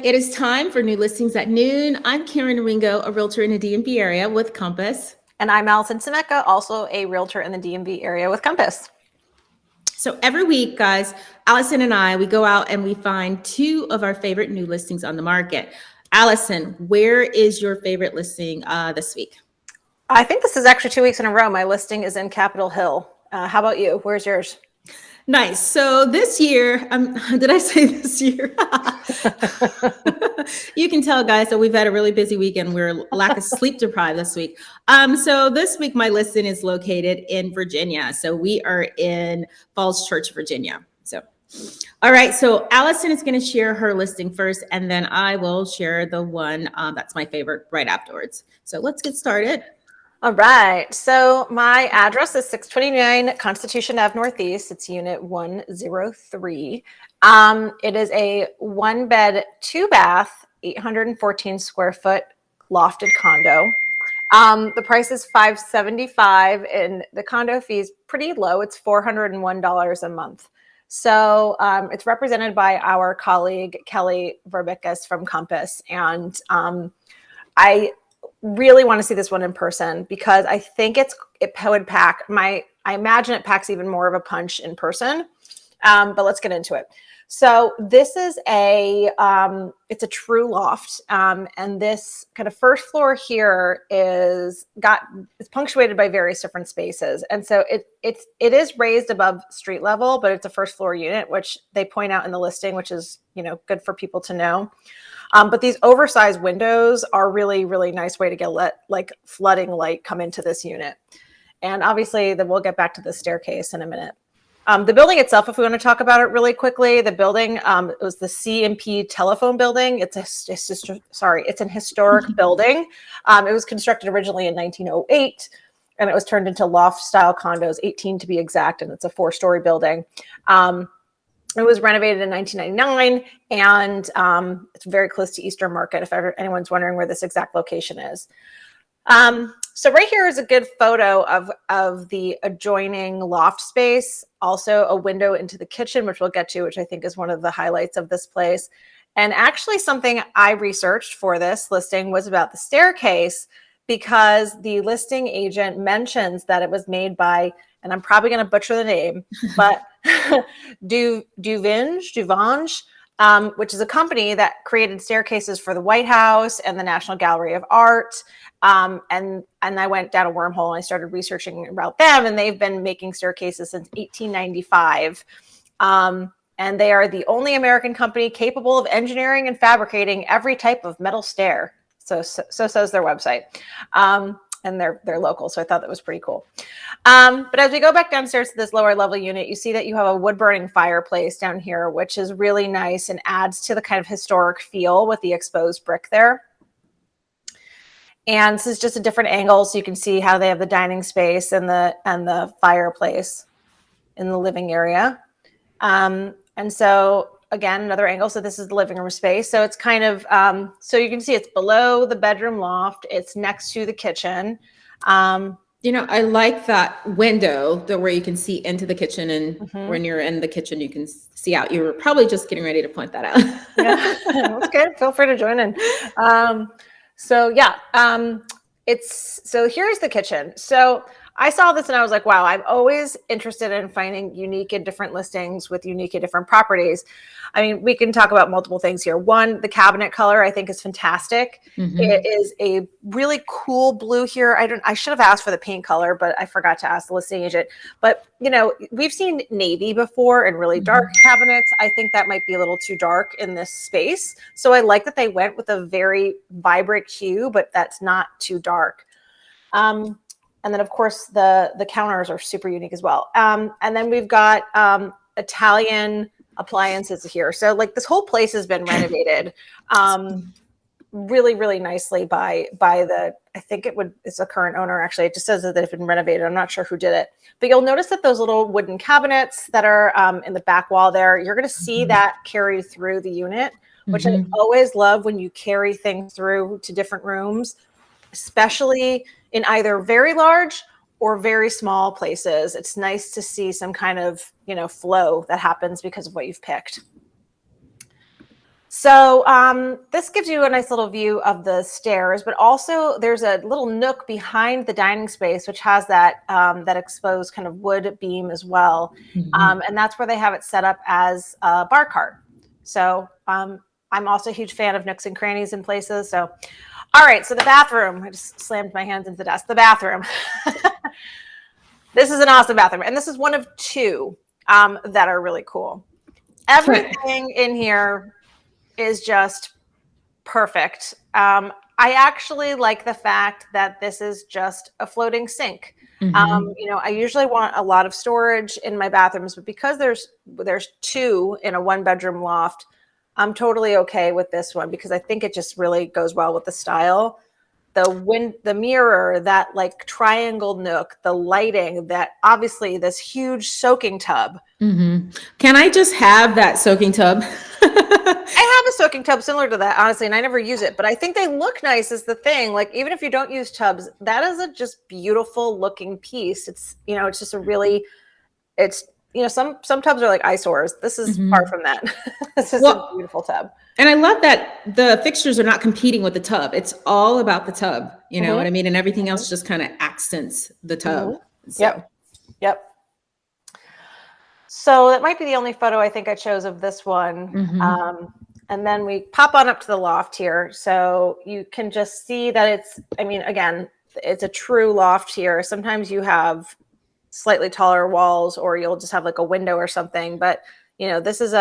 It is time for New Listings at Noon. I'm Karen Ringo, a realtor in the DMV area with Compass. And I'm Alison, also a realtor in the DMV area with Compass. So every week, guys, Alison and I, we go out and we find two of our favorite new listings on the market. Alison, where is your favorite listing this week? I think this is actually 2 weeks in a row. My listing is in Capitol Hill. How about you? Where's yours? Nice. So this year, did I say this year? You can tell, guys, that we've had a really busy weekend. We're lack of sleep deprived this week. So this week, my listing is located in Virginia. So we are in Falls Church, Virginia. So, all right. So Alison is going to share her listing first, and then I will share the one that's my favorite right afterwards. So let's get started. All right. So my address is 629 Constitution Ave Northeast. It's unit 103. It is a 1-bed, 2-bath, 814 square foot lofted condo. The price is $575 and the condo fee is pretty low. It's $401 a month. So it's represented by our colleague, Kelly Verbicus from Compass. And I really want to see this one in person because I think it would pack I imagine it packs even more of a punch in person. But let's get into it. So this is it's a true loft. And this kind of first floor here it's punctuated by various different spaces. And so it is raised above street level, but it's a first floor unit, which they point out in the listing, which is, good for people to know. But these oversized windows are really, really nice way to get flooding light come into this unit. And obviously then we'll get back to the staircase in a minute. The building itself, if we want to talk about it really quickly, the building, it was the C&P telephone building. It's an historic building. It was constructed originally in 1908 and it was turned into loft style condos, 18 to be exact. And it's a 4-story building. It was renovated in 1999, and it's very close to Eastern Market, if anyone's wondering where this exact location is. So right here is a good photo of the adjoining loft space, also a window into the kitchen, which we'll get to, which I think is one of the highlights of this place. And actually something I researched for this listing was about the staircase, because the listing agent mentions that it was made by, and I'm probably going to butcher the name, but Duvange, which is a company that created staircases for the White House and the National Gallery of Art. And I went down a wormhole and I started researching about them, and they've been making staircases since 1895. And they are the only American company capable of engineering and fabricating every type of metal stair. So says their website. And they're local. So I thought that was pretty cool. But as we go back downstairs to this lower level unit, you see that you have a wood burning fireplace down here, which is really nice and adds to the kind of historic feel with the exposed brick there. And this is just a different angle, so you can see how they have the dining space and the fireplace in the living area. And so again, another angle. So this is the living room space. So it's kind of, so you can see it's below the bedroom loft. It's next to the kitchen. I like that window where you can see into the kitchen, and when you're in the kitchen, you can see out. You were probably just getting ready to point that out. Yeah, that's good. Feel free to join in. So here's the kitchen. So I saw this and I was like, wow, I'm always interested in finding unique and different listings with unique and different properties. I mean, we can talk about multiple things here. One, the cabinet color I think is fantastic. It is a really cool blue here. I should have asked for the paint color, but I forgot to ask the listing agent. But, we've seen navy before and really dark cabinets. I think that might be a little too dark in this space. So I like that they went with a very vibrant hue, but that's not too dark. And then, of course, the counters are super unique as well. And then we've got Italian appliances here. So this whole place has been renovated really, really nicely by I think it's a current owner, actually. It just says that they've been renovated. I'm not sure who did it. But you'll notice that those little wooden cabinets that are in the back wall there, you're going to see that carry through the unit, which I always love when you carry things through to different rooms, especially in either very large or very small places. It's nice to see some kind of, flow that happens because of what you've picked. So this gives you a nice little view of the stairs, but also there's a little nook behind the dining space, which has that that exposed kind of wood beam as well. And that's where they have it set up as a bar cart. So I'm also a huge fan of nooks and crannies in places. So, all right, so the bathroom, I just slammed my hands into the desk. The bathroom. This is an awesome bathroom. And this is one of two that are really cool. Everything in here is just perfect. I actually like the fact that this is just a floating sink. I usually want a lot of storage in my bathrooms, but because there's two in a 1-bedroom loft, I'm totally okay with this one because I think it just really goes well with the style. The mirror, that like triangle nook, the lighting, that obviously this huge soaking tub. Can I just have that soaking tub? I have a soaking tub similar to that, honestly, and I never use it, but I think they look nice is the thing. Like, even if you don't use tubs, that is a just beautiful looking piece. It's, it's just some tubs are like eyesores. This is far from that. This is a beautiful tub. And I love that the fixtures are not competing with the tub. It's all about the tub, you know what I mean? And everything else just kind of accents the tub. So. Yep. So that might be the only photo I think I chose of this one. And then we pop on up to the loft here. So you can just see that again, it's a true loft here. Sometimes you have slightly taller walls or you'll just have like a window or something. But, this is,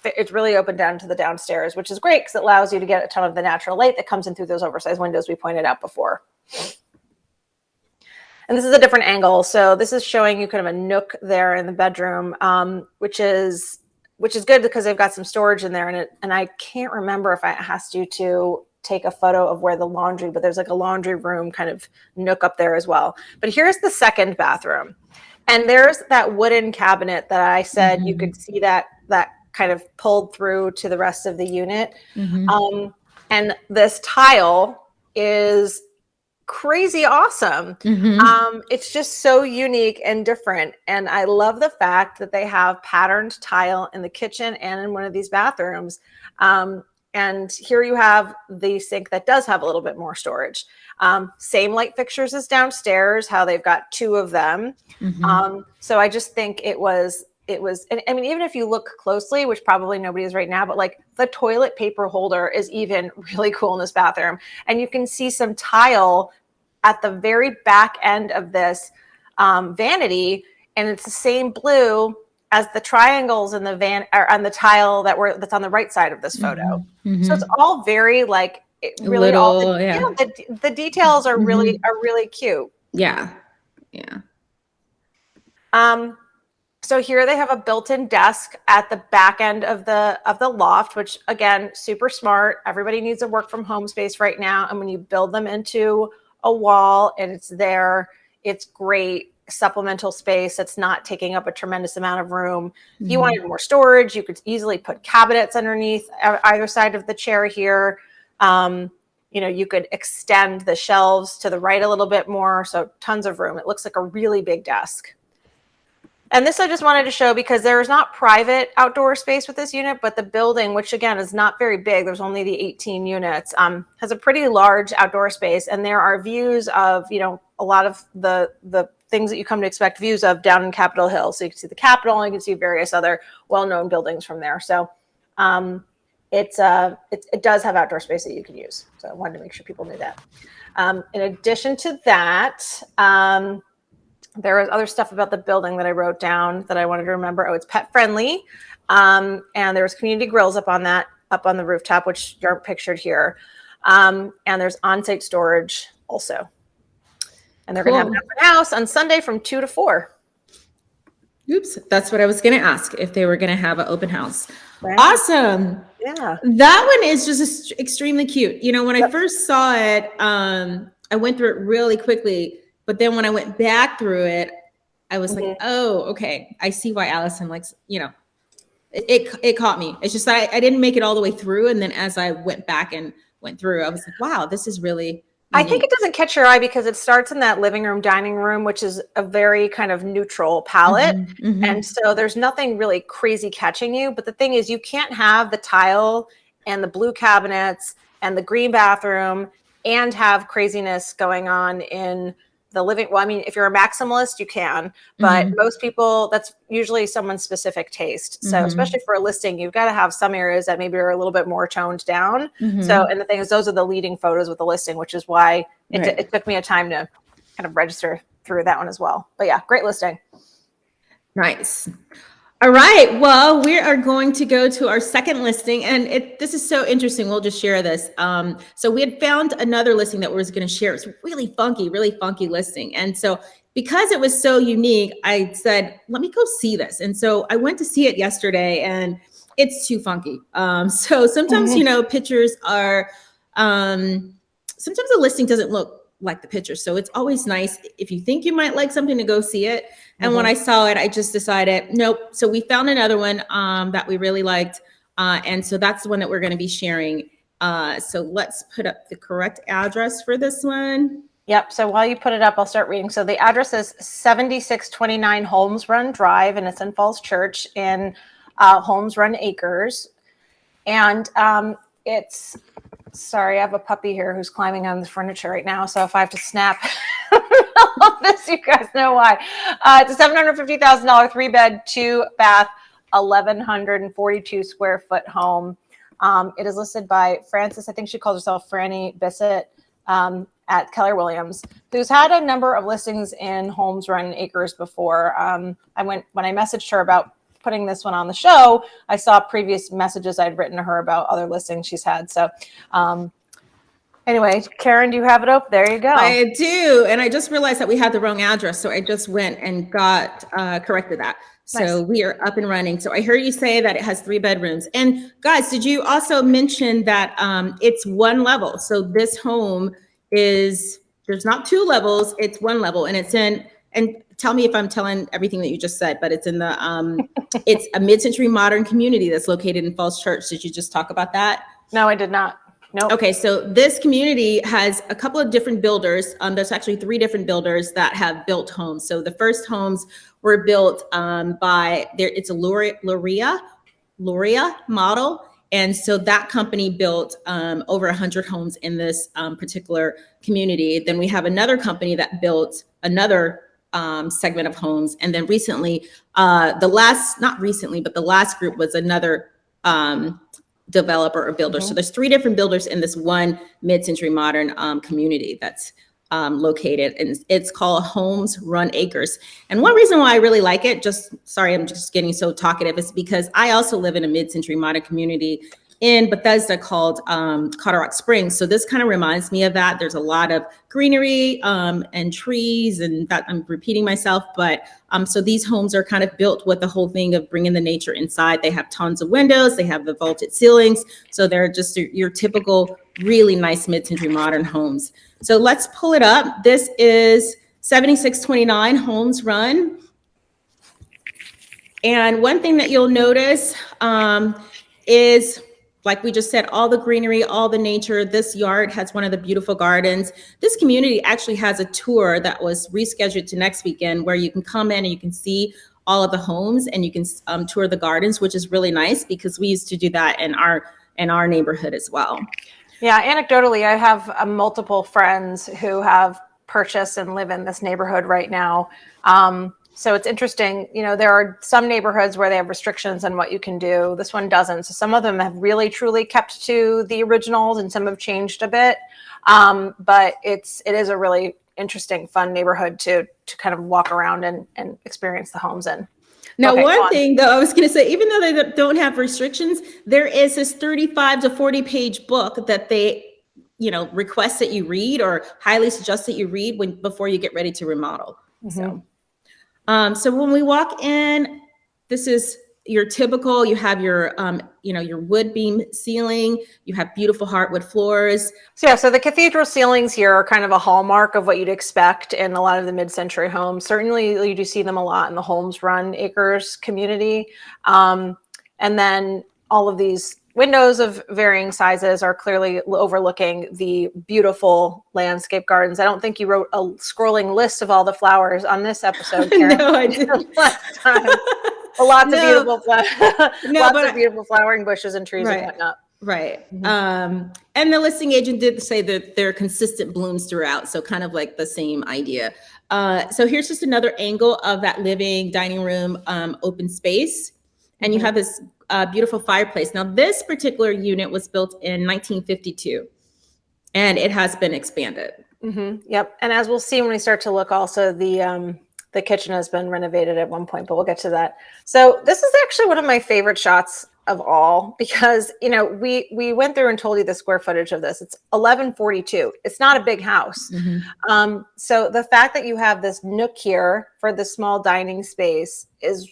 it's really open down to the downstairs, which is great because it allows you to get a ton of the natural light that comes in through those oversized windows we pointed out before. And this is a different angle. So this is showing you kind of a nook there in the bedroom, which is good because they've got some storage in there. And I can't remember if I asked you to take a photo of where the laundry, but there's like a laundry room kind of nook up there as well. But here's the second bathroom. And there's that wooden cabinet that I said you could see that kind of pulled through to the rest of the unit. And this tile is crazy awesome. It's just so unique and different. And I love the fact that they have patterned tile in the kitchen and in one of these bathrooms. And here you have the sink that does have a little bit more storage. Same light fixtures as downstairs, how they've got two of them. So I just think it was, and I mean, even if you look closely, which probably nobody is right now, but like the toilet paper holder is even really cool in this bathroom. And you can see some tile at the very back end of this vanity. And it's the same blue as the triangles in the on the tile that's on the right side of this photo. So it's all very like really the details are really cute. Yeah. So here they have a built-in desk at the back end of the loft, which again, super smart. Everybody needs a work from home space right now. And when you build them into a wall and it's there, it's great supplemental space. It's not taking up a tremendous amount of room. If you wanted more storage, you could easily put cabinets underneath either side of the chair here. You could extend the shelves to the right a little bit more. So tons of room. It looks like a really big desk. And this I just wanted to show because there is not private outdoor space with this unit, but the building, which again is not very big, there's only the 18 units, has a pretty large outdoor space. And there are views of, a lot of the things that you come to expect views of down in Capitol Hill. So you can see the Capitol and you can see various other well-known buildings from there. So it does have outdoor space that you can use. So I wanted to make sure people knew that. In addition to that, there was other stuff about the building that I wrote down that I wanted to remember. Oh, it's pet friendly. And there was community grills up on the rooftop, which aren't pictured here. And there's on-site storage also. And they're going to have an open house on Sunday from 2 to 4. Oops. That's what I was going to ask, if they were going to have an open house. Right. Awesome. Yeah. That one is just extremely cute. When I first saw it, I went through it really quickly. But then when I went back through it, I was like, oh, okay. I see why Alison likes, it caught me. It's just that I didn't make it all the way through. And then as I went back and went through, I was like, wow, this is really I think it doesn't catch your eye because it starts in that living room, dining room, which is a very kind of neutral palette. And so there's nothing really crazy catching you. But the thing is, you can't have the tile and the blue cabinets and the green bathroom and have craziness going on in the living. Well, I mean, if you're a maximalist, you can, but most people, that's usually someone's specific taste. So especially for a listing, you've got to have some areas that maybe are a little bit more toned down. So, and the thing is, those are the leading photos with the listing, which is why it took me a time to kind of register through that one as well. But yeah, great listing. Nice. All right. Well, we are going to go to our second listing, and this is so interesting. We'll just share this. So we had found another listing that we was going to share. It's a really funky listing. And so because it was so unique, I said, let me go see this. And so I went to see it yesterday, and it's too funky. So sometimes, pictures are, sometimes the listing doesn't look like the picture. So it's always nice if you think you might like something to go see it. And when I saw it, I just decided, nope. So we found another one that we really liked. And so that's the one that we're going to be sharing. So let's put up the correct address for this one. Yep. So while you put it up, I'll start reading. So the address is 7629 Holmes Run Drive, and it's in Falls Church in Holmes Run Acres. And sorry, I have a puppy here who's climbing on the furniture right now. So if I have to snap all of this, you guys know why. It's a $750,000 3-bed, 2-bath, 1,142 square foot home. It is listed by Frances. I think she calls herself Franny Bissett at Keller Williams, who's had a number of listings in Holmes Run Acres before. When I messaged her about putting this one on the show, I saw previous messages I'd written to her about other listings she's had. So anyway, Karen, do you have it up? There you go. I do. And I just realized that we had the wrong address. So I just went and corrected that. So we are up and running. So I heard you say that it has 3 bedrooms. And guys, did you also mention that it's 1 level? So this home there's not 2 levels, it's 1 level, and it's in, and tell me if I'm telling everything that you just said, but it's in the, it's a mid-century modern community that's located in Falls Church. Did you just talk about that? No, I did not. Nope. Okay, so this community has a couple of different builders. There's actually 3 different builders that have built homes. So the first homes were built it's a Loria model. And so that company built over 100 homes in this particular community. Then we have another company that built another segment of homes. And then recently, the last group was another developer or builder. So there's 3 different builders in this one mid-century modern community that's located, and it's called Holmes Run Acres. And one reason why I really like it, I'm just getting so talkative, is because I also live in a mid-century modern community in Bethesda called Colorado Springs. So this kind of reminds me of that. There's a lot of greenery and trees, and that I'm repeating myself, but so these homes are kind of built with the whole thing of bringing the nature inside. They have tons of windows, they have the vaulted ceilings. So they're just your typical really nice mid-century modern homes. So let's pull it up. This is 7629 Holmes Run. And one thing that you'll notice is, like we just said, all the greenery, all the nature. This yard has one of the beautiful gardens. This community actually has a tour that was rescheduled to next weekend, where you can come in and you can see all of the homes and you can tour the gardens, which is really nice because we used to do that in our neighborhood as well. Yeah, anecdotally, I have multiple friends who have purchased and live in this neighborhood right now. So it's interesting. There are some neighborhoods where they have restrictions on what you can do. This one doesn't. So some of them have really, truly kept to the originals, and some have changed a bit. But it is a really interesting, fun neighborhood to kind of walk around and experience the homes in. Now, one thing though, I was going to say, even though they don't have restrictions, there is this 35 to 40 page book that they, request that you read, or highly suggest that you read before you get ready to remodel. So when we walk in, this is your typical, you have your, your wood beam ceiling, you have beautiful hardwood floors. So the cathedral ceilings here are kind of a hallmark of what you'd expect in a lot of the mid-century homes. Certainly you do see them a lot in the Holmes Run Acres community. And then all of these windows of varying sizes are clearly overlooking the beautiful landscape gardens. I don't think you wrote a scrolling list of all the flowers on this episode, Karen. No, I didn't. Last time. Lots of beautiful flowering bushes and trees and whatnot. Right. Mhm. And the listing agent did say that there are consistent blooms throughout. So kind of like the same idea. So here's just another angle of that living dining room open space. And you Mhm. have this beautiful fireplace. Now, this particular unit was built in 1952 and it has been expanded. Yep. And as we'll see when we start to look, also the kitchen has been renovated at one point, but we'll get to that. So this is actually one of my favorite shots of all because we went through and told you the square footage of this. It's 1142. It's not a big house. So the fact that you have this nook here for the small dining space is,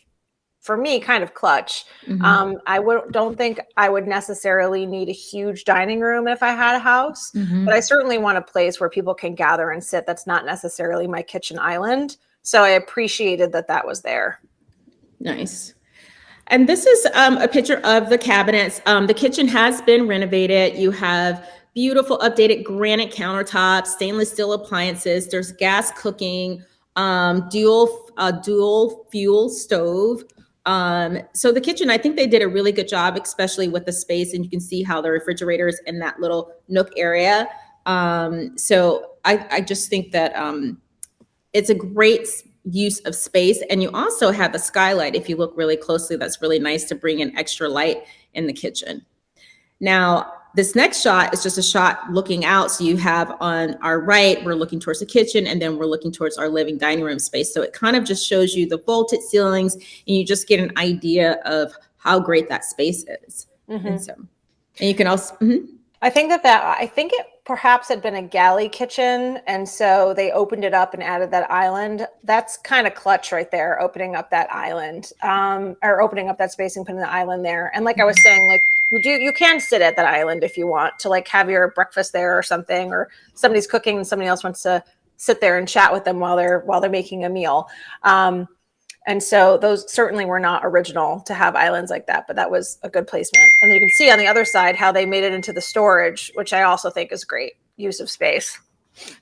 for me, kind of clutch. Don't think I would necessarily need a huge dining room if I had a house, but I certainly want a place where people can gather and sit. That's not necessarily my kitchen island. So I appreciated that that was there. Nice. And this is a picture of the cabinets. The kitchen has been renovated. You have beautiful updated granite countertops, stainless steel appliances. There's gas cooking, dual fuel stove. So the kitchen, I think they did a really good job, especially with the space. And you can see how the refrigerator is in that little nook area. So I just think that it's a great use of space. And you also have the skylight. If you look really closely, that's really nice to bring in extra light in the kitchen. Now, this next shot is just a shot looking out. So you have on our right, we're looking towards the kitchen, and then we're looking towards our living dining room space. So it kind of just shows you the vaulted ceilings, and you just get an idea of how great that space is. And you can also, I think I think it perhaps had been a galley kitchen, and so they opened it up and added that island. That's kind of clutch right there, opening up that island, or opening up that space and putting the island there. And like I was saying, like you can sit at that island if you want to, like, have your breakfast there or something, or somebody's cooking and somebody else wants to sit there and chat with them while they're making a meal. And so those certainly were not original to have islands like that, but that was a good placement. And you can see on the other side how they made it into the storage, which I also think is great use of space.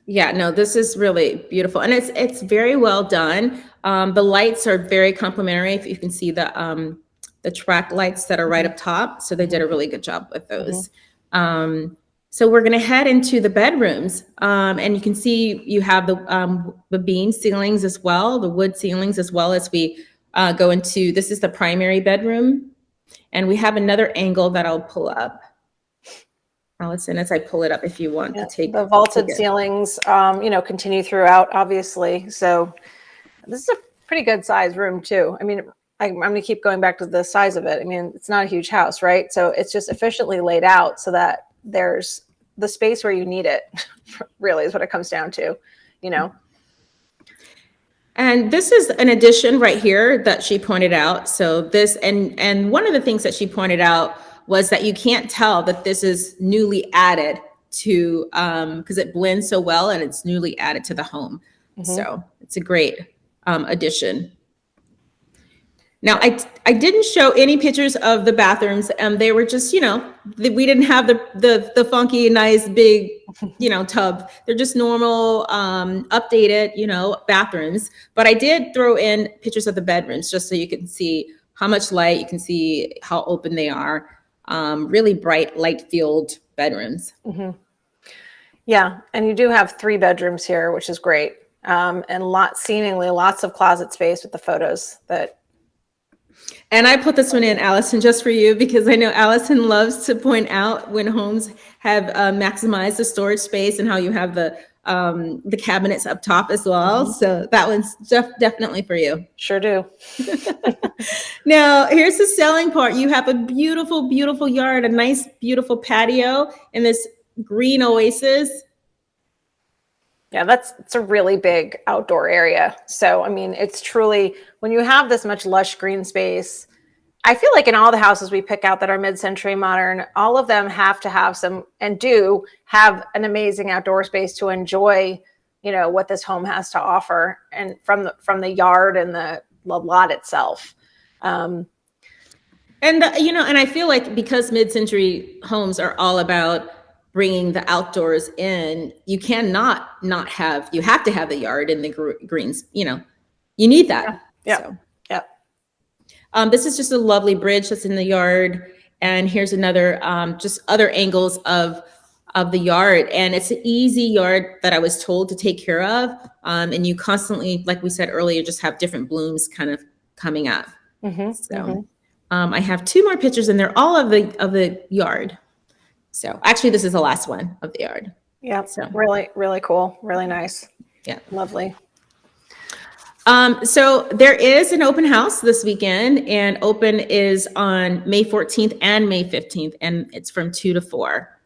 Yeah, no, this is really beautiful. And it's very well done. The lights are very complimentary. If you can see the track lights that are right up top. So they did a really good job with those. So we're going to head into the bedrooms, and you can see you have the beam ceilings as well, the wood ceilings, as well as we go into, this is the primary bedroom. And we have another angle that I'll pull up. Allison, as I pull it up, if you want to take the vaulted ceilings, continue throughout, obviously. So this is a pretty good size room too. I mean, I'm going to keep going back to the size of it. I mean, it's not a huge house, right? So it's just efficiently laid out so that there's the space where you need it, really, is what it comes down to, And this is an addition right here that she pointed out. So this, and one of the things that she pointed out was that you can't tell that this is newly added to, because it blends so well and it's newly added to the home. So it's a great addition. Now, I didn't show any pictures of the bathrooms. They were just, we didn't have the funky, nice, big, tub. They're just normal, updated, bathrooms. But I did throw in pictures of the bedrooms just so you can see how much light, you can see how open they are. Really bright, light-filled bedrooms. Yeah, and you do have 3 bedrooms here, which is great. And seemingly lots of closet space with the photos that. And I put this one in, Allison, just for you, because I know Allison loves to point out when homes have maximized the storage space and how you have the cabinets up top as well. So that one's definitely for you. Sure do. Now, here's the selling part. You have a beautiful, beautiful yard, a nice, beautiful patio in this green oasis. Yeah, it's a really big outdoor area. So, I mean, it's truly, when you have this much lush green space, I feel like in all the houses we pick out that are mid-century modern, all of them have to have some, and do have, an amazing outdoor space to enjoy, what this home has to offer, and from the yard and the lot itself. And I feel like because mid-century homes are all about bringing the outdoors in, you cannot not have, you have to have the yard and the greens, you need that. Yeah. So. Yeah. This is just a lovely bridge that's in the yard. And here's another, just other angles of the yard. And it's an easy yard that I was told to take care of. And you constantly, like we said earlier, just have different blooms kind of coming up. So I have 2 more pictures, and they're all of the yard. So actually, this is the last one of the yard. Yeah. So Really, really cool. Really nice. yeah. Lovely. So there is an open house this weekend, and open is on May 14th and May 15th, and it's from 2 to 4.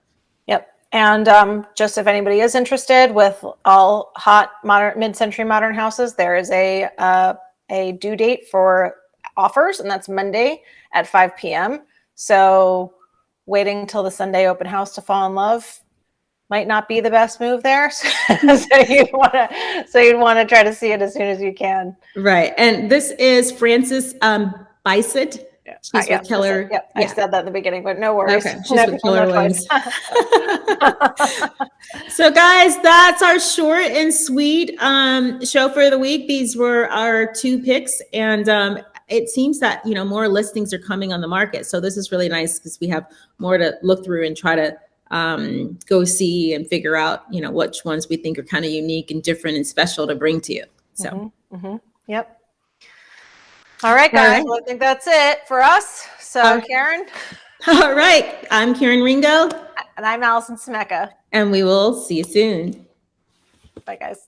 Yep. And just if anybody is interested with all hot modern mid-century modern houses, there is a due date for offers, and that's Monday at 5 p.m. So waiting till the Sunday open house to fall in love might not be the best move there. So you'd want to try to see it as soon as you can. Right. And this is Frances Bisett. She's with Keller. Yep. I said that in the beginning, but no worries. Okay. She's with Keller Williams. So guys, that's our short and sweet show for the week. These were our 2 picks, and it seems that, more listings are coming on the market. So this is really nice because we have more to look through and try to go see and figure out, which ones we think are kind of unique and different and special to bring to you. So, Yep. All right, guys. All right. Well, I think that's it for us. So, Karen. All right. I'm Karen Ringo. And I'm Alison Smeka. And we will see you soon. Bye, guys.